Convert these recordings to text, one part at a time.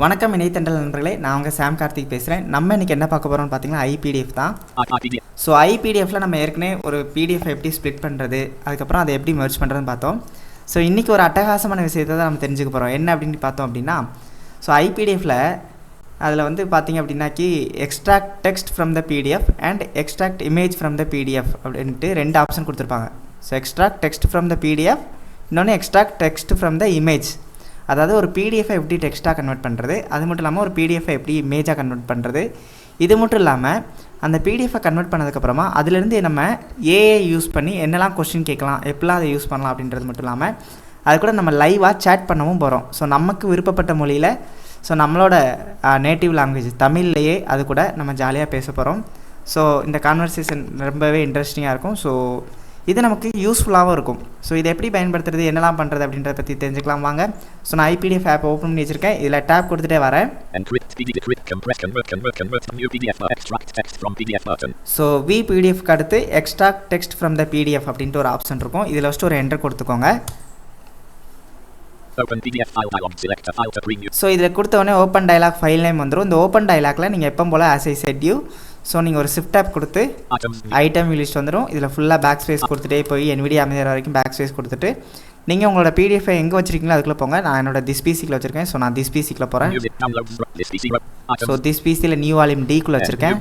வணக்கம் இணையத்தண்டல் நண்பர்களே, நான் உங்கள் சாம் கார்த்திக் பேசுகிறேன். நம்ம இன்றைக்கி என்ன பார்க்க போகிறோம்னு பார்த்தீங்கன்னா iPDF தான். ஸோ iPDFல நம்ம ஏற்கனவே ஒரு PDF எப்படி ஸ்ப்ளிட் பண்ணுறது, அதுக்கப்புறம் அதை எப்படி மெர்ஜ் பண்ணுறதுன்னு பார்த்தோம். ஸோ இன்றைக்கி ஒரு அட்டகாசமான விஷயத்தை தான் நம்ம தெரிஞ்சுக்க போகிறோம். என்ன அப்படின்னு பார்த்தோம் அப்படின்னா, ஸோ iPDFல அதில் வந்து பார்த்திங்க அப்படின்னாக்கி extract text from the PDF and extract image from the PDF அப்படின்ட்டு ரெண்டு ஆப்ஷன் கொடுத்துருப்பாங்க. So extract text from the PDF, இன்னொன்று extract text from the image. அதாவது ஒரு பிடிஎஃபை எப்படி டெக்ஸ்ட்டாக கன்வெர்ட் பண்ணுறது, அது மட்டும் இல்லாமல் ஒரு பிடிஎஃபை எப்படி இமேஜாக கன்வெர்ட் பண்ணுறது, இது மட்டும் இல்லாமல் அந்த பிடிஎஃபை கன்வெர்ட் பண்ணதுக்கப்புறமா அதிலேருந்து நம்ம ஏஐ யூஸ் பண்ணி என்னெல்லாம் கொஸ்டின் கேட்கலாம், எப்படிலாம் அதை யூஸ் பண்ணலாம் அப்படின்றது மட்டும் இல்லாமல் அது கூட நம்ம லைவாக சேட் பண்ணவும் போகிறோம். ஸோ நமக்கு விருப்பப்பட்ட மொழியில், ஸோ நம்மளோட நேட்டிவ் லாங்குவேஜ் தமிழ்லையே அது கூட நம்ம ஜாலியாக பேச போகிறோம். ஸோ இந்த கான்வர்சேஷன் ரொம்பவே இன்ட்ரெஸ்டிங்காக இருக்கும். ஸோ இது நமக்கு யூஸ்ஃபுல்லாகவும் இருக்கும். ஸோ இதை எப்படி பயன்படுத்துறது, என்னெல்லாம் பண்ணுறது அப்படின்றத பற்றி தெரிஞ்சுக்கலாம் வாங்க. ஸோ நான் iPDF ஆப் ஓப்பன் பண்ணி வச்சுருக்கேன். இதில் டேப் கொடுத்துட்டே வரேன். ஸோ VPDFக்கு அடுத்து extract text from the PDF அப்படின்ட்டு ஒரு ஆப்ஷன் இருக்கும். இதில் ஃபஸ்ட்டு ஒரு என்டர் கொடுத்துக்கோங்க. ஸோ இதில் கொடுத்தவொடனே ஓப்பன் டயலாக் ஃபைல் நேம் வந்துடும். இந்த ஓப்பன் டயலாக்ல நீங்கள் எப்போ போல் as I said you, so நீங்கள் ஒரு ஷிஃப்ட் டேப் கொடுத்து ஐட்டம் லிஸ்ட் வந்துடும். இதில் ஃபுல்லாக பேக் ஸ்பேஸ் கொடுத்துட்டே போய் NVDA வரைக்கும் பேக் ஸ்பேஸ் கொடுத்துட்டு நீங்கள் உங்களோட பிடிஎஃபை எங்கே வச்சுருக்கீங்களோ அதுக்குள்ளே போங்க. நான் என்னோட திஸ் பிசிக்கில் வச்சுருக்கேன். ஸோ நான் திஸ் பிசிக்கில் போகிறேன். ஸோ திஸ் பிசியில் நியூ வால்யூம் டிக்குள்ளே வச்சுருக்கேன்.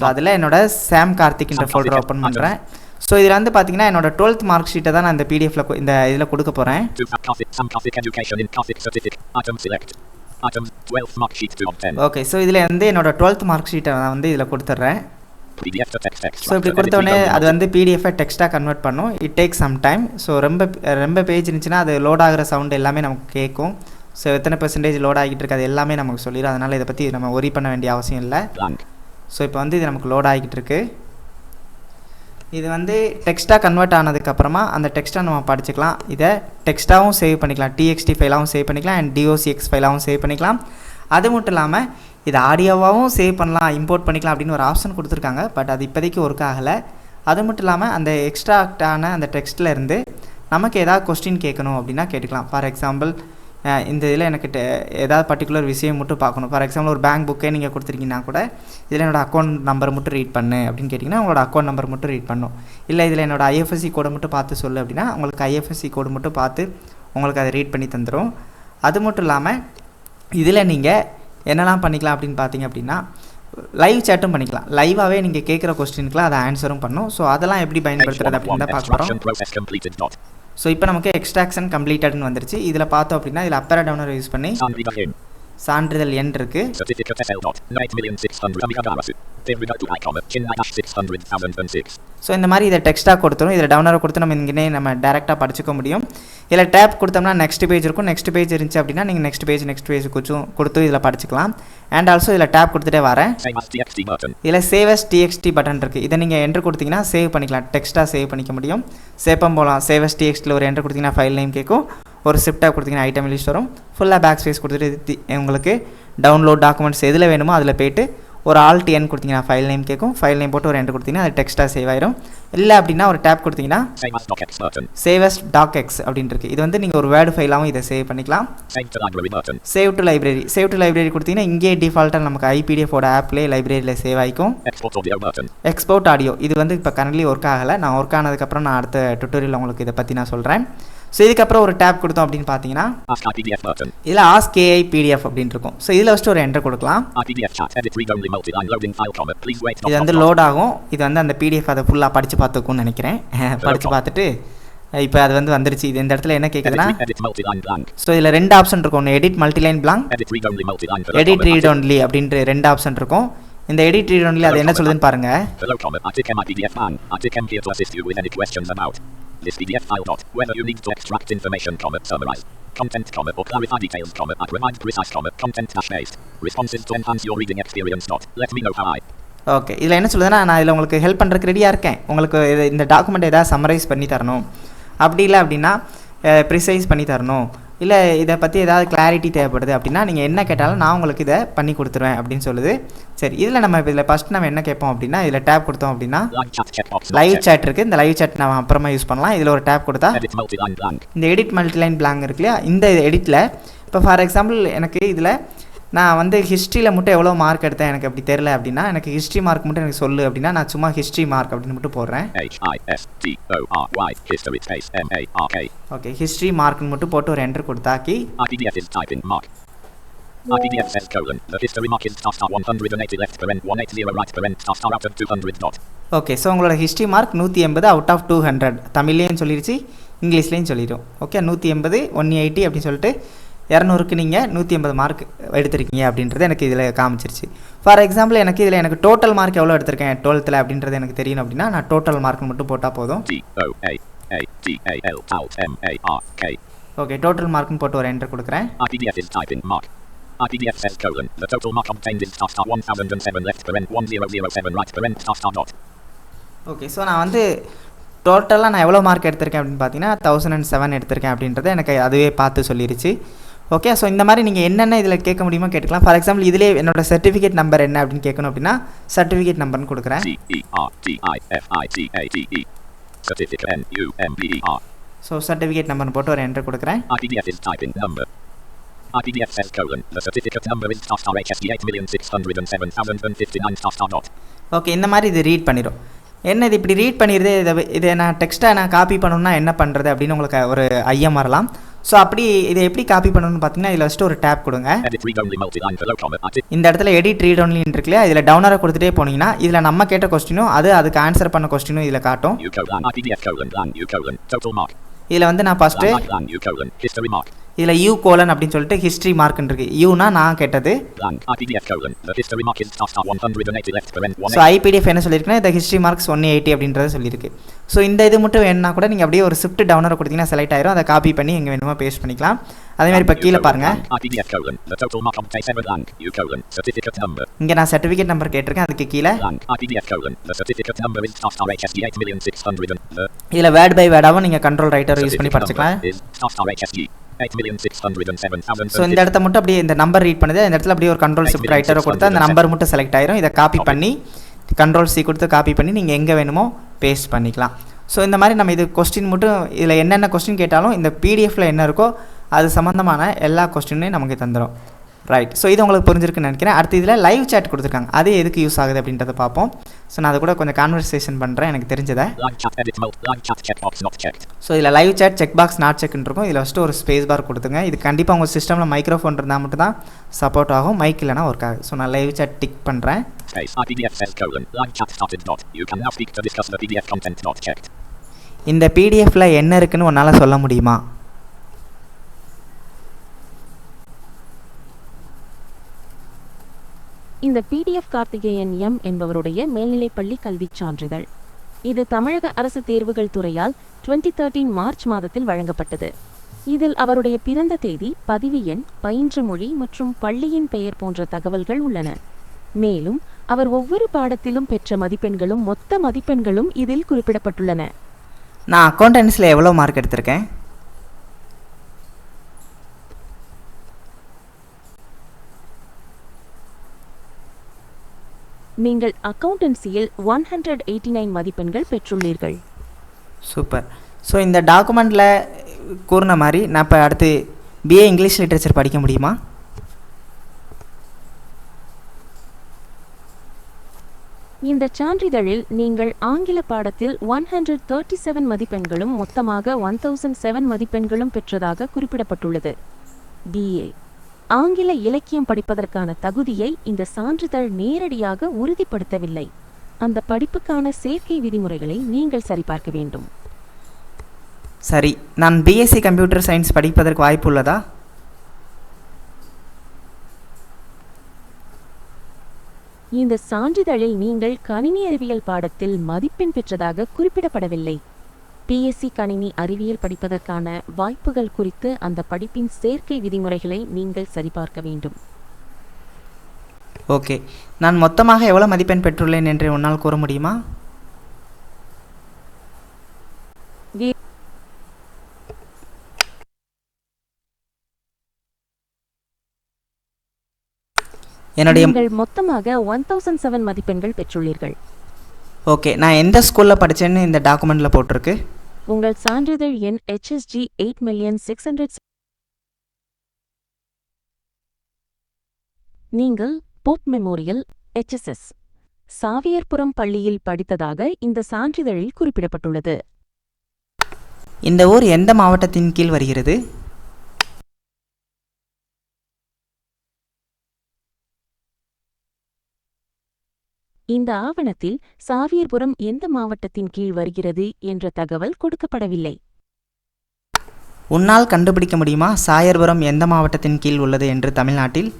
ஸோ அதில் என்னோட சாம் கார்த்திக்ன்ற ஃபோல்டர் ஓப்பன் பண்ணுறேன். ஸோ இதில் வந்து பார்த்தீங்கன்னா என்னோட 12th மார்க் ஷீட்டை தான் நான் இந்த பிடிஎஃப்ல இந்த இதில் கொடுக்க போகிறேன். ஓகே, ஸோ இதில் வந்து என்னோட 12th மார்க் ஷீட்டை நான் வந்து இதில் கொடுத்துட்றேன். ஸோ இப்படி கொடுத்தோடனே அது வந்து பிடிஎஃபை டெக்ஸ்ட்டாக கன்வெர்ட் பண்ணும். It take some time. So ரொம்ப பேஜ் இருந்துச்சுன்னா அது லோட் ஆகிற சவுண்ட் எல்லாமே நமக்கு கேட்கும். ஸோ எத்தனை % லோட் ஆகிட்டு இருக்கு அது எல்லாமே நமக்கு சொல்லிடும். அதனால் இதை பற்றி நம்ம ஒரி பண்ண வேண்டிய அவசியம் இல்லை. ஸோ இப்போ வந்து இது நமக்கு லோட் ஆகிட்டு இருக்கு. இது வந்து டெக்ஸ்ட்டாக கன்வெர்ட் ஆனதுக்கப்புறமா அந்த டெக்ஸ்ட்டை நம்ம படிச்சுக்கலாம். இதை டெக்ஸ்ட்டாகவும் சேவ் பண்ணிக்கலாம், TXT ஃபைலாகவும் சேவ் பண்ணிக்கலாம், அண்ட் DOCX ஃபைலாகவும் சேவ் பண்ணிக்கலாம். அது மட்டும் இல்லாமல் இது ஆடியோவாகவும் சேவ் பண்ணலாம், இம்போர்ட் பண்ணிக்கலாம் அப்படின்னு ஒரு ஆப்ஷன் கொடுத்துருக்காங்க. பட் அது இப்போதைக்கு ஒர்க் ஆகலை. அது மட்டும் இல்லாமல் அந்த எக்ஸ்ட்ராக்டான அந்த டெக்ஸ்ட்டில் இருந்து நமக்கு ஏதாவது கொஸ்டின் கேட்கணும் அப்படின்னா கேட்டுக்கலாம். ஃபார் எக்ஸாம்பிள் இந்த இதில் எனக்கு ஏதாவது பர்டிகுலர் விஷயம் மட்டும் பார்க்கணும். ஃபார் எக்ஸாம்பிள் ஒரு பேங்க் புக்கே நீங்கள் கொடுத்துருக்கீங்கன்னா கூட இதில் என்னோடய அக்கௌண்ட் நம்பர் மட்டும் ரீட் பண்ணு அப்படின்னு கேட்டிங்கன்னா உங்களோட அக்கௌண்ட் நம்பர் மட்டும் ரீட் பண்ணும். இல்லை இதில் என்னோடய IFSC கோடை மட்டும் பார்த்து சொல்லு அப்படின்னா உங்களுக்கு IFSC கோடு மட்டும் பார்த்து உங்களுக்கு அதை ரீட் பண்ணி தந்துடும். அது மட்டும் இல்லாமல் இதில் நீங்கள் என்னெல்லாம் பண்ணிக்கலாம் அப்படின்னு பார்த்தீங்க அப்படின்னா லைவ் சேட்டும் பண்ணிக்கலாம். லைவாகவே நீங்கள் கேட்குற கொஸ்டினுக்குலாம் அதை ஆன்சரும் பண்ணும். ஸோ அதெல்லாம் எப்படி பயன்படுத்துறது அப்படின்னு தான் பார்க்க போகிறோம். ஸோ இப்போ நமக்கு எக்ஸ்ட்ராக்ஷன் கம்ப்ளீட்டட்னு வந்துருச்சு. இதில் பார்த்தோம் அப்படின்னா இதில் அப்பர் டவுனர் யூஸ் பண்ணி சான்றிதழ் எண் இருக்கு. ஸோ இந்த மாதிரி இதை டெக்ஸ்ட்டாக கொடுத்துரும். இதில் டவுனரை கொடுத்து நம்ம டேரெக்டாக படிச்சுக்க முடியும். இதில் டேப் கொடுத்தோம்னா நெக்ஸ்ட் பேஜ் இருக்கும். நெக்ஸ்ட் பேஜ் இருந்துச்சு அப்படின்னா நீங்கள் நெக்ஸ்ட் பேஜ் கொடுத்து இதில் படிச்சுக்கலாம். அண்ட் ஆல்சோ இதில் டேப் கொடுத்துட்டே வரேன். இதில் சேவ் அஸ் TXT பட்டன் இருக்குது. இதை நீங்கள் என்ட்ரு கொடுத்தீங்கன்னா சேவ் பண்ணிக்கலாம், டெக்ஸ்ட்டாக சேவ் பண்ணிக்க முடியும். சேப்பம் போகலாம். சேவ் அஸ் TXTல ஒரு என்ட்ரு கொடுத்தீங்கன்னா ஃபைல் நேம் கேட்கும். ஒரு ஷிஃப்ட் டேப் கொடுத்தீங்கன்னா ஐட்டம் லிஸ்ட் வரும். ஃபுல்லாக பேக் ஸ்பேஸ் கொடுத்துட்டு உங்களுக்கு டவுன்லோட் டாக்குமெண்ட்ஸ் எதில் வேணுமோ அதில் போய்ட்டு ஒரு Alt N கொடுத்தீங்கன்னா ஃபைல் நேம் கேட்கும். ஃபைல் நேம் போட்டு ஒரு என்ட்ரு கொடுத்தீங்கன்னா அது டெக்ஸ்ட்டாக சேவ் ஆயிரும். இல்லை அப்படின்னா ஒரு டேப் கொடுத்தீங்கன்னா சேவ் அஸ் டாக்எக்ஸ் அப்படின்னு இருக்குது. இது வந்து நீங்கள் ஒரு வேர்டு ஃபைலாகவும் இதை சேவ் பண்ணிக்கலாம். சேவ் டு லைப்ரரி கொடுத்தீங்கன்னா இங்கே டிஃபால்ட்டாக நமக்கு iPDF ஆப்லேயே லைப்ரரியில் சேவ் ஆகிக்கும். எக்ஸ்போர்ட் ஆடியோ இது வந்து இப்போ கரண்ட்லி ஒர்க் ஆகலை. நான் ஒர்க் ஆனதுக்கப்புறம் நான் அடுத்த டுட்டோரியல் உங்களுக்கு இதை பற்றி நான் சொல்கிறேன். ஸோ இதுக்கப்புறம் ஒரு டேப் கொடுத்தோம் அப்படின்னு பார்த்தீங்கன்னா இதில் ஆஸ்க் AI PDF அப்படின்னு இருக்கும். ஸோ இதில் ஃபஸ்ட்டு ஒரு என்டர் கொடுக்கலாம். இது வந்து லோட் ஆகும். இது வந்து அந்த PDF அதை ஃபுல்லாக படித்து பார்த்துக்கும்னு நினைக்கிறேன். படித்து பார்த்துட்டு இப்போ அது வந்து வந்துருச்சு. இது இந்த இடத்துல என்ன கேட்குதுன்னா, ஸோ இதில் ரெண்டு ஆப்ஷன் இருக்கும். ஒன்று edit multiline blank, edit read only அப்படின்ற ரெண்டு ஆப்ஷன் இருக்கும். இந்த எடிட் ரீட் ஒன்லி அது என்ன சொல்லுதுன்னு பாருங்க. This PDF file dot whether you need to extract information, summarize content, or clarify details, and provide precise content based responses to enhance your reading experience. Let me know how I. Okay, இதில் என்ன சொல்லுதுன்னா, நான் இதில் உங்களுக்கு help பண்ணுறதுக்கு ரெடியாக இருக்கேன். உங்களுக்கு இந்த டாக்குமெண்ட் ஏதாவது சம்மரைஸ் பண்ணி தரணும், அப்படி இல்லை அப்படின்னா ப்ரிசைஸ் பண்ணி தரணும், இல்லை இதை பற்றி ஏதாவது கிளாரிட்டி தேவைப்படுது அப்படின்னா நீங்கள் என்ன கேட்டாலும் நான் உங்களுக்கு இதை பண்ணி கொடுத்துருவேன் அப்படின்னு சொல்லுது. சரி, இதில் நம்ம இதில் ஃபஸ்ட் நம்ம என்ன கேட்போம் அப்படின்னா இதில் டேப் கொடுத்தோம் அப்படின்னா லைவ் சேட் இருக்குது. இந்த லைவ் சேட் நம்ம அப்புறமா யூஸ் பண்ணலாம். இதில் ஒரு டேப் கொடுத்தா இந்த எடிட் மல்டிலைன் பிளாங்க் இருக்கு இல்லையா, இந்த எடிட்டில் இப்போ ஃபார் எக்ஸாம்பிள் எனக்கு இதில் நான் வந்து ஹிஸ்ட்ரியில் மட்டும் எவ்வளோ மார்க் எடுத்தேன் எனக்கு அப்படி தெரில அப்படின்னா எனக்கு ஹிஸ்ட்ரி மார்க் மட்டும் எனக்கு சொல்லு அப்படின்னா நான் சும்மா ஹிஸ்ட்ரி மார்க் அப்படின்னு மட்டும் போடுறேன். ஓகே, ஹிஸ்ட்ரி மார்க்னு மட்டும் போட்டு ஒரு enter கொடுத்தாக்கி iPDF says colon. The history mark is star 180 left parent 180 right parent star out of 200 dot. Okay, so உங்களோட ஹிஸ்ட்ரி மார்க் 180 அவுட் ஆஃப் 200 தமிழ்லேயும் சொல்லிடுச்சு இங்கிலீஷ்லேயும் சொல்லிடும். ஓகே, 180 180 அப்படின்னு சொல்லிட்டு 200க்கு நீங்கள் 180 மார்க் எடுத்திருக்கீங்க அப்படின்றது எனக்கு இதில் காமிச்சிருச்சு. ஃபார் எக்ஸாம்பிள் எனக்கு இதில் எனக்கு டோட்டல் மார்க் எவ்வளோ எடுத்திருக்கேன் 12th அப்படின்றது எனக்கு தெரியணும் அப்படின்னா நான் டோட்டல் மார்க் மட்டும் போட்டால் போதும். ஓகே, டோட்டல் மார்க்னு போட்டு ஒரு என்டர் கொடுக்குறேன். iPDF says colon. The total mark obtained is star 1007 left parent 1007 right parent star dot. Okay, so நான் வந்து டோட்டலாக நான் எவ்வளோ மார்க் எடுத்திருக்கேன் அப்படின்னு பார்த்தீங்கன்னா 1007 எடுத்திருக்கேன் அப்படின்றத எனக்கு அதுவே பார்த்து சொல்லிருச்சு. ஓகே, ஸோ இந்த மாதிரி நீங்கள் என்னென்ன இதில் கேட்க முடியுமோ கேட்டுக்கலாம். ஃபார் எக்ஸாம்பிள் இதிலே என்னோட சர்டிஃபிகேட் நம்பர் என்ன அப்படின்னு கேட்கணும் அப்படின்னா சர்டிஃபிகேட் நம்பர்னு கொடுக்குறேன். ஸோ சர்டிஃபிகேட் நம்பர்னு போட்டு ஒரு என்டர் கொடுக்குறேன். iPDF says colon. The certificate number is star HSD 8,607,059 star dot. Okay, இந்த மாதிரி இது ரீட் பண்ணிடும். என்ன இது இப்படி ரீட் பண்ணிடுது, இதை நான் டெக்ஸ்ட்டாக நான் காப்பி பண்ணணும்னா என்ன பண்ணுறது அப்படின்னு உங்களுக்கு ஒரு ஐயம் வரலாம். ஸோ அப்படி இதை எப்படி காப்பி பண்ணணும்னு பார்த்தீங்கன்னா இதில் ஃபஸ்ட்டு ஒரு டேப் கொடுங்க. இந்த இடத்துல எடிட் ரீட் ஒன்லின்னு இருக்குல்லையா, இதில் டவுனரை கொடுத்துட்டே போனீங்கன்னா இதில் நம்ம கேட்ட கொஸ்டினும் அதுக்கு ஆன்சர் பண்ண கொஸ்டினும் இதில் காட்டும். இதில் வந்து நான் ஃபஸ்ட்டு இதில் யூ கோலன் அப்படின்னு சொல்லிட்டு ஹிஸ்ட்ரி மார்க்னு இருக்கு. யூனா நான் கேட்டது. ஸோ ஐபிடிஎஃப் என்ன சொல்லியிருக்குன்னா இந்த ஹிஸ்ட்ரி மார்க்ஸ் 180 அப்படின்றத சொல்லியிருக்கு. ஸோ இந்த இது மட்டும் வேணுன்னா கூட நீங்கள் அப்படியே ஒரு ஷிஃப்ட் டவுனரை கொடுத்தீங்கன்னா செலக்ட் ஆயிரும். அதை காப்பி பண்ணி எங்கே வேணுமோ பேஸ்ட் பண்ணிக்கலாம். அதே மாதிரி இப்போ கீழே பாருங்கள், இங்கே நான் சர்டிஃபிகேட் நம்பர் கேட்டிருக்கேன். அதுக்கு கீழே இதில் வேர்ட் பை வேர்டாகவும் நீங்கள் கண்ட்ரோல் ரைட்டர் யூஸ் பண்ணி படிச்சுக்கலாம். ஸோ இந்த இடத்த மட்டும் அப்படியே இந்த நம்பர் ரீட் பண்ணுது. இந்த இடத்துல அப்படியே ஒரு கண்ட்ரோல் ஷிஃப்ட் ரைட்டரை கொடுத்து அந்த நம்பர் மட்டும் செலக்ட் ஆயிரும். இதை காப்பி பண்ணி கண்ட்ரோல் சி கொடுத்து காப்பி பண்ணி நீங்கள் எங்கே வேணுமோ பேஸ்ட் பண்ணிக்கலாம். ஸோ இந்த மாதிரி நம்ம இது கொஸ்டின் மட்டும் இதில் என்னென்ன கொஸ்டின் கேட்டாலும் இந்த பிடிஎஃப்பில் என்ன இருக்கோ அது சம்மந்தமான எல்லா கொஸ்டினையும் நமக்கு தந்துடும். ரைட், ஸோ இது உங்களுக்கு புரிஞ்சிருக்குன்னு நினைக்கிறேன். அடுத்து இதில் லைவ் சேட் கொடுத்துருக்காங்க. அது எதுக்கு யூஸ் ஆகுது அப்படின்றத பார்ப்போம். ஸோ நான் அது கூட கொஞ்சம் கான்வர்சேஷன் பண்ணுறேன் எனக்கு தெரிஞ்சதை. ஸோ இதில் live chat check box not செக்னு இருக்கும். இதில் ஃபஸ்ட்டு ஒரு ஸ்பேஸ் பார் கொடுத்துங்க. இது கண்டிப்பாக உங்கள் சிஸ்டமில் மைக்ரோஃபோன் இருந்தால் மட்டும் தான் சப்போர்ட் ஆகும், மைக் இல்லைனா ஒர்க் ஆகும். ஸோ நான் லைவ் சேட் டிக் பண்ணுறேன். இந்த பிடிஎஃப்பில் என்ன இருக்குன்னு உன்னால் சொல்ல முடியுமா? இந்த பிடிஎஃப் கார்த்திகேயன் எம் என்பவருடைய மேல்நிலைப்பள்ளி கல்விச் சான்றிதழ். இது தமிழக அரசு தேர்வுகள் துறையால் 2013 மார்ச் மாதத்தில் வழங்கப்பட்டது. இதில் அவருடைய பிறந்த தேதி, பதிவு எண், பயின்ற மொழி மற்றும் பள்ளியின் பெயர் போன்ற தகவல்கள் உள்ளன. மேலும் அவர் ஒவ்வொரு பாடத்திலும் பெற்ற மதிப்பெண்களும் மொத்த மதிப்பெண்களும் இதில் குறிப்பிடப்பட்டுள்ளன. நான் அக்கௌண்டன்ஸில் எவ்வளோ மார்க் எடுத்திருக்கேன்? நீங்கள் அக்கவுண்டன்சியில் 189 மதிப்பெண்கள் பெற்றுள்ளீர்கள். சூப்பர். ஸோ இந்த டாக்குமெண்ட்டில் கூறின மாதிரி நான் இப்போ அடுத்து பிஏ இங்கிலீஷ் லிட்ரேச்சர் படிக்க முடியுமா? இந்த சான்றிதழில் நீங்கள் ஆங்கில பாடத்தில் 137 மதிப்பெண்களும் மொத்தமாக 1007 மதிப்பெண்களும் பெற்றதாக குறிப்பிடப்பட்டுள்ளது. பிஏ ஆங்கில இலக்கியம் படிப்பதற்கான தகுதியை இந்த சான்றிதழ் நேரடியாக உறுதிப்படுத்தவில்லை. அந்த படிப்புக்கான சேர்க்கை விதிமுறைகளை நீங்கள் சரிபார்க்க வேண்டும். சரி, நான் பிஎஸ்சி கம்ப்யூட்டர் சயின்ஸ் படிப்பதற்கு வாய்ப்பு உள்ளதா? இந்த சான்றிதழில் நீங்கள் கணினி அறிவியல் பாடத்தில் மதிப்பெண் பெற்றதாக குறிப்பிடப்படவில்லை. பிஎஸ்சி கணினி அறிவியல் படிப்பதற்கான வாய்ப்புகள் குறித்து அந்த படிப்பின் சேர்க்கை விதிமுறைகளை நீங்கள் சரிபார்க்க வேண்டும். ஓகே, நான் மொத்தமாக எவ்வளோ மதிப்பெண் பெற்றுள்ளேன் என்று உன்னால் கூற முடியுமா? நீங்கள் மொத்தமாக 1007 மதிப்பெண்கள் பெற்றுள்ளீர்கள். ஓகே, நான் எந்த ஸ்கூலில் படித்தேன்னு இந்த டாக்குமெண்ட்டில் போட்டிருக்கு. உங்கள் சான்றிதழ் எண் HSG 8,600,000 நீங்கள் போப் மெமோரியல் HSS சாவியர்புரம் பள்ளியில் படித்ததாக இந்த சான்றிதழில் குறிப்பிடப்பட்டுள்ளது. இந்த ஊர் எந்த மாவட்டத்தின் கீழ் வருகிறது? இந்த ஆவணத்தில் சாவியர்புரம் எந்த மாவட்டத்தின் கீழ் வருகிறது என்ற தகவல் கொடுக்கப்படவில்லை. உன்னால் கண்டுபிடிக்க முடியுமா சாயர்புரம் எந்த மாவட்டத்தின் கீழ் உள்ளது என்று தமிழ்நாட்டில்?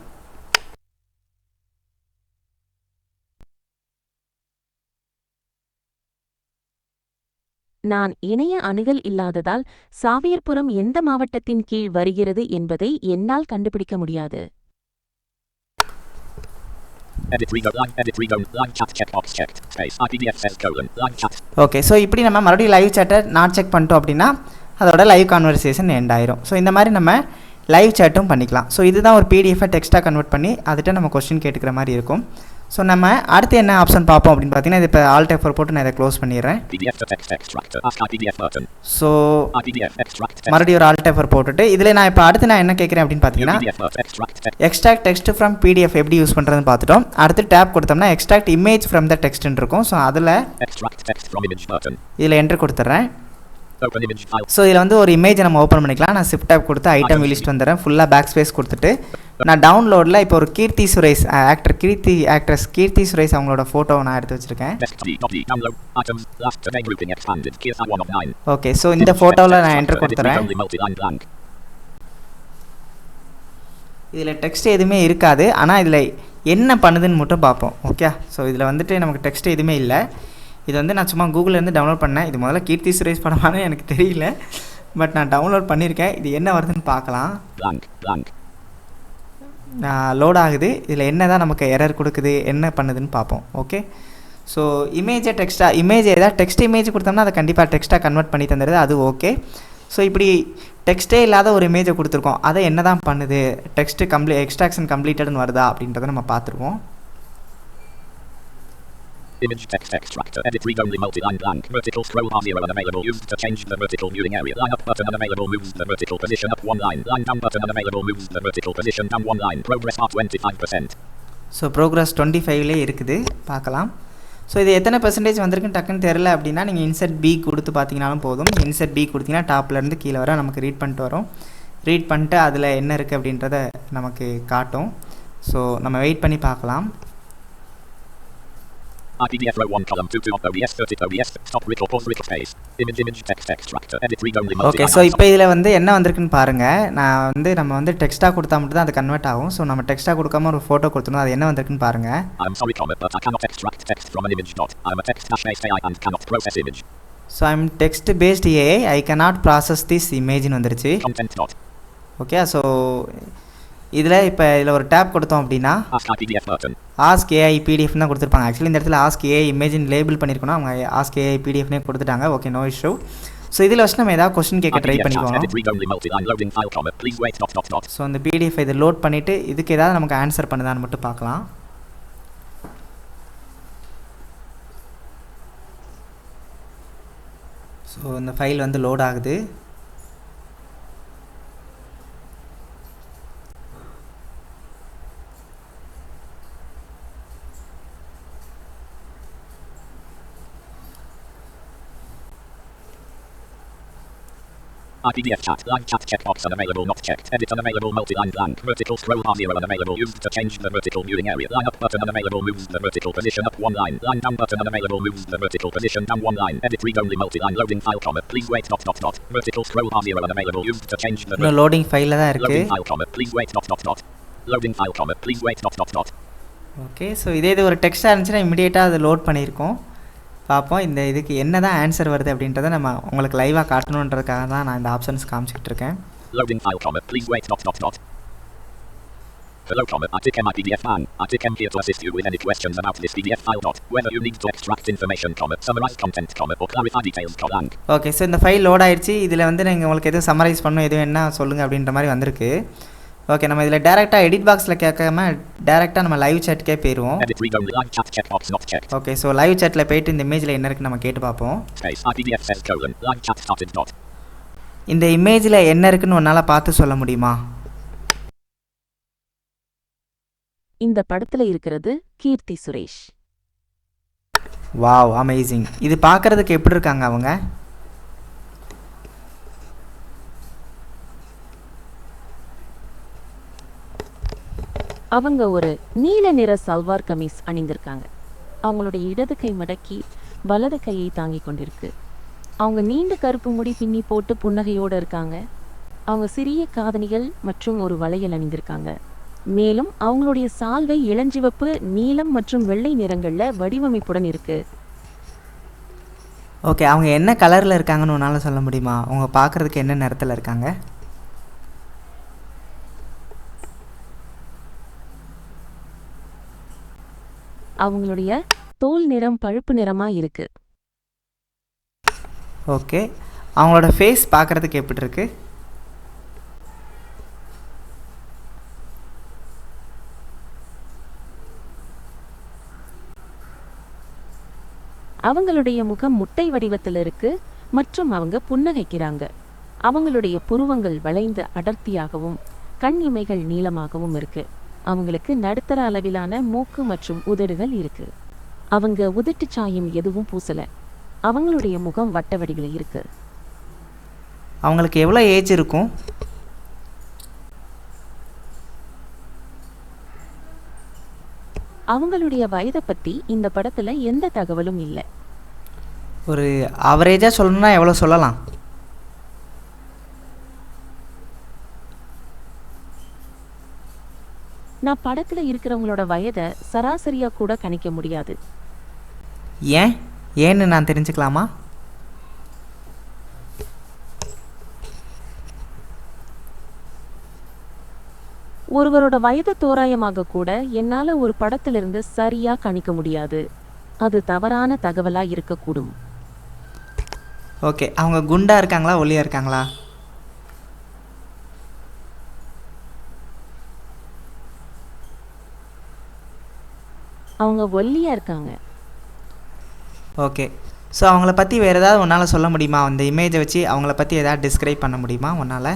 நான் இணைய அணுகல் இல்லாததால் சாவியர்புரம் எந்த மாவட்டத்தின் கீழ் வருகிறது என்பதை என்னால் கண்டுபிடிக்க முடியாது. ஓகே, ஸோ இப்படி நம்ம மறுபடியும் லைவ் சேட்டை நாட் செக் பண்ணிட்டோம் அப்படின்னா அதோட லைவ் கான்வர்சேஷன் எண்ட் ஆயிரும். ஸோ இந்த மாதிரி நம்ம லைவ் சேட்டும் பண்ணிக்கலாம். ஸோ இதுதான் ஒரு பிடிஎஃபை டெக்ஸ்ட்டாக கன்வெர்ட் பண்ணி அதுகிட்ட நம்ம கொஸ்டின் கேட்டுக்கிற மாதிரி இருக்கும். ஸோ நம்ம அடுத்து என்ன ஆப்ஷன் பார்ப்போம் அப்படின்னு பார்த்தீங்கன்னா, இது இப்போ ஆல் F4 போட்டு நான் இதை க்ளோஸ் பண்ணிடுறேன். ஸோ மறுபடியும் ஒரு ஆல் F4 போட்டுட்டு இதில் நான் இப்போ அடுத்து நான் என்ன கேட்குறேன் அப்படின்னு பார்த்தீங்கன்னா, எக்ஸ்ட்ராக்ட் டெக்ஸ்ட் ஃப்ரம் PDF எப்படி யூஸ் பண்ணுறதுன்னு பார்த்துட்டோம். அடுத்து டேப் கொடுத்தோம்னா எக்ஸ்ட்ராக்ட் இமேஜ் ஃப்ரம் த டெக்ஸ்ட்னு இருக்கும். ஸோ அதில் இதில் என்ட்ரு கொடுத்துட்றேன். ஸோ இதில் வந்து ஒரு இமேஜை நம்ம ஓப்பன் பண்ணிக்கலாம். நான் ஷிஃப்ட் டேப் கொடுத்து ஐட்டம் லிஸ்ட் வந்துடுறேன். ஃபுல்லாக பேக் ஸ்பேஸ் கொடுத்துட்டு நான் டவுன்லோடில் இப்போ ஒரு கீர்த்தி சுரேஷ் ஆக்ட்ரஸ் கீர்த்தி சுரேஷ் அவங்களோட ஃபோட்டோவை நான் எடுத்து வச்சுருக்கேன். ஓகே, ஸோ இந்த ஃபோட்டோவில் நான் என்ட்ரு கொடுத்துறேன். இதில் டெக்ஸ்ட் எதுவுமே இருக்காது, ஆனால் இதில் என்ன பண்ணுதுன்னு மட்டும் பார்ப்போம். ஓகே, ஸோ இதில் வந்துட்டு நமக்கு டெக்ஸ்ட் எதுவுமே இல்லை. இது வந்து நான் சும்மா கூகுளிலேருந்து டவுன்லோட் பண்ணேன். இது முதல்ல கீர்த்தி சுரேஷ் படமானு எனக்கு தெரியல, பட் நான் டவுன்லோட் பண்ணியிருக்கேன். இது என்ன வருதுன்னு பார்க்கலாம். லோட் ஆகுது. இதில் என்ன தான் நமக்கு எரர் கொடுக்குது, என்ன பண்ணுதுன்னு பார்ப்போம். ஓகே, ஸோ இமேஜை டெக்ஸ்ட்டாக இமேஜ் ஏதாவது டெக்ஸ்ட் இமேஜ் கொடுத்தோம்னா அதை கண்டிப்பாக டெக்ஸ்ட்டாக கன்வெர்ட் பண்ணி தந்துடுது, அது ஓகே. ஸோ இப்படி டெக்ஸ்ட்டே இல்லாத ஒரு இமேஜை கொடுத்துருக்கோம், அதை என்ன தான் பண்ணுது, டெக்ஸ்ட்டு எக்ஸ்ட்ராக்ஷன் கம்ப்ளீட்டட்னு வருதா அப்படின்றத நம்ம பார்த்துருவோம். Image text extractor edit read only multi-line blank vertical scroll bar 0 unavailable used to change the vertical viewing area line up button unavailable moves the vertical position up one line down button unavailable moves the vertical position down one line progress are 25%. So progress 25லே இருக்குது, பார்க்கலாம். So இது எத்தனை percentage வந்திருக்குன்னு டக்குன்னு தெரில அப்படின்னா நீங்கள் இன்செர்ட் B கொடுத்து பார்த்தீங்கனாலும் போதும். இன்செர்ட் B கொடுத்தீங்கன்னா டாப்லேருந்து கீழே வர நமக்கு ரீட் பண்ணிட்டு வரும். ரீட் பண்ணிட்டு அதில் என்ன இருக்குது அப்படின்றத நமக்கு காட்டும். ஸோ நம்ம வெயிட் பண்ணி பார்க்கலாம். iPDF row 1 column 2 of OBS 30 OBS stop record pause record space image text extractor edit read only multi. Okay, so இப்போ இதில் வந்து என்ன வந்திருக்குன்னு பாருங்கள். நம்ம வந்து டெக்ஸ்ட்டாக கொடுத்தா மட்டும் தான் அது கன்வெர்ட் ஆகும். ஸோ நம்ம டெக்ஸ்ட்டாக கொடுக்காம ஒரு ஃபோட்டோ கொடுத்தோம், அது என்ன வந்திருக்குன்னு பாருங்கள். I'm sorry comment but I cannot extract text from an image dot I'm a text based AI and cannot process image. So I'm text based AI I cannot process this imageன்னு வந்துருச்சு. Content dot. Okay, so இதில் ஒரு tape கொடுத்தோம் அப்படின்னா ask AI PDF தான் கொடுத்துருப்பாங்க. Actually இந்த இடத்துல ask AI imagine label பண்ணியிருக்கணும், அவங்க ஆஸ்க் AI PDFனே கொடுத்துட்டாங்க. Okay, no issue. ஸோ இதில் வச்சு நம்ம ஏதாவது கொஸ்டின் கேட்க ட்ரை பண்ணிக்கோங்க. ஸோ அந்த PDF இதை லோட் பண்ணிவிட்டு இதுக்கு ஏதாவது நமக்கு ஆன்சர் பண்ணுதான்னு மட்டும் பார்க்கலாம். ஸோ இந்த ஃபைல் வந்து லோட் ஆகுது. iPDF chat line chat checkbox unavailable not checked edit unavailable multi-line blank vertical scroll bar 0 unavailable used to change the vertical viewing area line up button unavailable moves the vertical position up one line down button unavailable moves the vertical position down one line edit read only multi-line loading file comma please wait dot vertical scroll bar 0 unavailable used to change the loading file தான் இருக்கு. loading file comma please wait dot loading file comma please wait dot. Okay, so இதே இது ஒரு டெக்ஸ்ட்டாக இருந்துச்சுன்னா இமிடியேட்டாக அதை load பண்ணியிருக்கோம். பார்ப்போம் இந்த இதுக்கு என்ன தான் ஆன்சர் வருது அப்படின்றத நம்ம உங்களுக்கு லைவாக காட்டணுன்றதுக்காக தான் நான் இந்த ஆப்ஷன்ஸ் காமிச்சிட்டு இருக்கேன். Loading file comma please wait dot. Hello comma ITM iPDF man ITM here to assist you with any questions about this PDF file dot whether you need to extract information comma summarize content comma or clarify details blank. Okay, so இந்த file load ஆயிடுச்சு. இதில் வந்து நீங்கள் உங்களுக்கு எதுவும் summarise பண்ணணும் எதுவும் என்ன சொல்லுங்கள் அப்படின்ற மாதிரி வந்திருக்கு. ஓகே, நம்ம இதில் டேரெக்டாக எடிட் பாக்ஸில் கேட்காம டேரெக்டாக நம்ம லைவ் சேட்டுக்கே போயிடுவோம். ஓகே, ஸோ லைவ் சேட்டில் போயிட்டு இந்த இமேஜில் என்ன இருக்குன்னு நம்ம கேட்டு பார்ப்போம். இந்த இமேஜில் என்ன இருக்குன்னு உன்னால் பார்த்து சொல்ல முடியுமா? இந்த படத்துல இருக்கிறது கீர்த்தி சுரேஷ். Wow, amazing. இது பார்க்கறதுக்கு எப்படி இருக்காங்க அவங்க? அவங்க ஒரு நீல நிற சல்வார் கமீஸ் அணிந்திருக்காங்க. அவங்களுடைய இடது கை மடக்கி வலது கையை தாங்கி கொண்டிருக்கு. அவங்க நீண்ட கருப்பு முடி பின்னி போட்டு புன்னகையோடு இருக்காங்க. அவங்க சிறிய காதணிகள் மற்றும் ஒரு வளையல் அணிந்திருக்காங்க. மேலும் அவங்களுடைய சால்வை இளஞ்சிவப்பு, நீலம் மற்றும் வெள்ளை நிறங்கள்ல வடிவமைப்புடன் இருக்கு. ஓகே, அவங்க என்ன கலரில் இருக்காங்கன்னு உன்னால் சொல்ல முடியுமா? அவங்க பார்க்குறதுக்கு என்ன நிறத்தில் இருக்காங்க? அவங்களுடைய தோல் நிறம் பழுப்பு நிறமா இருக்கு. ஓகே, அவங்களோட ஃபேஸ் பார்க்குறதுக்கு எப்படி இருக்கு? அவங்களுடைய முகம் முட்டை வடிவத்தில் இருக்கு மற்றும் அவங்க புன்னகைக்கிறாங்க. அவங்களுடைய புருவங்கள் வளைந்து அடர்த்தியாகவும் கண் இமைகள் நீளமாகவும் இருக்கு. அவங்களுக்கு நடுத்தர அளவிலான மூக்கு மற்றும் உதடுகள் இருக்கு. அவங்க உதட்டு சாயம் எதுவும் பூசல. அவங்களுடைய முகம் வட்ட வடிவில் இருக்கு. அவங்களுக்கு எவ்வளோ ஏஜ் இருக்கும்? அவங்களுடைய வயதை பற்றி இந்த படத்துல எந்த தகவலும் இல்லை. ஒரு ஆவரேஜாக சொல்லணும்னா எவ்வளோ சொல்லலாம்? நான் படத்துல இருக்கிறவங்களோட வயதை சராசரியா கூட கணிக்க முடியாது. ஏன்னு நான் தெரிஞ்சுக்கலாமா? ஒருவரோட வயது தோராயமாக கூட என்னால ஒரு படத்திலிருந்து சரியா கணிக்க முடியாது. அது தவறான தகவலா இருக்கக்கூடும். ஓகே, அவங்க குண்டா இருக்காங்களா, ஒல்லியா இருக்காங்களா? அவங்க ஒல்லியா இருக்காங்க. ஓகே, ஸோ அவங்கள பற்றி வேறு ஏதாவது உன்னால் சொல்ல முடியுமா? அந்த இமேஜை வச்சு அவங்கள பற்றி ஏதாவது டிஸ்கிரைப் பண்ண முடியுமா உன்னால்?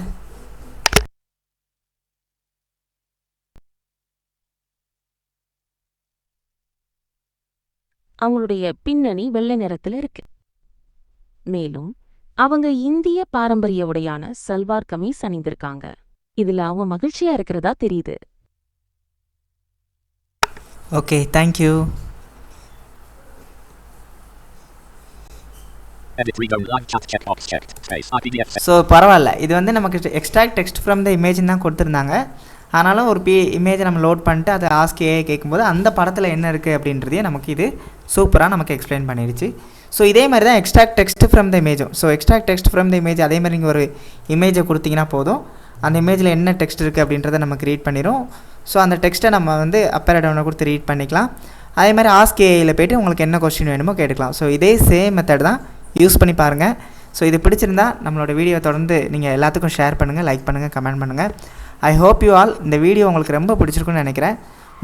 அவங்களுடைய பின்னணி வெள்ளை நிறத்தில் இருக்கு. மேலும் அவங்க இந்திய பாரம்பரிய உடையான சல்வார் கமீஸ் அணிந்திருக்காங்க. இதுல அவங்க மகிழ்ச்சியா இருக்கிறதா தெரியுது. Okay, thank you. ஸோ பரவாயில்ல, இது வந்து நமக்கு extract text from the imagine தான் கொடுத்துருந்தாங்க. ஆனாலும் ஒரு இமேஜை நம்ம லோட் பண்ணிட்டு அதை ஆஸ்க் ஏஐ கேட்கும்போது அந்த படத்தில் என்ன இருக்குது அப்படின்றதையே நமக்கு இது சூப்பராக நமக்கு எக்ஸ்பிளைன் பண்ணிடுச்சு. ஸோ இதே மாதிரி தான் எக்ஸ்ட்ராக்ட் டெக்ஸ்ட் ஃப்ரம் த இமேஜும். So extract text from the image அதே மாதிரி நீங்கள் ஒரு இமேஜை கொடுத்தீங்கன்னா போதும், அந்த இமேஜில் என்ன டெக்ஸ்ட் இருக்குது அப்படின்றத நமக்கு ரீட் பண்ணிடும். ஸோ அந்த டெக்ஸ்ட்டை நம்ம வந்து அப்பர் அடோனை கொடுத்து ரீட் பண்ணிக்கலாம். அதே மாதிரி ஆஸ்க் ஏஐயில் போய்ட்டு உங்களுக்கு என்ன கொஸ்டின் வேணுமோ கேட்டுக்கலாம். ஸோ இதே சேம் மெத்தட் தான், யூஸ் பண்ணி பாருங்கள். ஸோ இது பிடிச்சிருந்தா நம்மளோட வீடியோ தொடர்ந்து நீங்கள் எல்லாத்துக்கும் ஷேர் பண்ணுங்கள், லைக் பண்ணுங்கள், கமெண்ட் பண்ணுங்கள். ஐ ஹோப் யூ ஆல் இந்த வீடியோ உங்களுக்கு ரொம்ப பிடிச்சிருக்குன்னு நினைக்கிறேன்.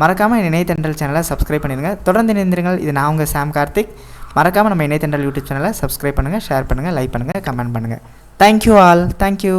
மறக்காமல் இணையத்தென்றல் சேனலை சப்ஸ்கிரைப் பண்ணிடுங்க. தொடர்ந்து இணைந்திருங்கள். இது நான் உங்கள் சாம் கார்த்திக். மறக்காமல் நம்ம இணையத்தென்றல் யூடியூப் சேனலை சப்ஸ்கிரைப் பண்ணுங்கள், ஷேர் பண்ணுங்கள், லைக் பண்ணுங்கள், கமெண்ட் பண்ணுங்கள். Thank you all. தேங்க்யூ.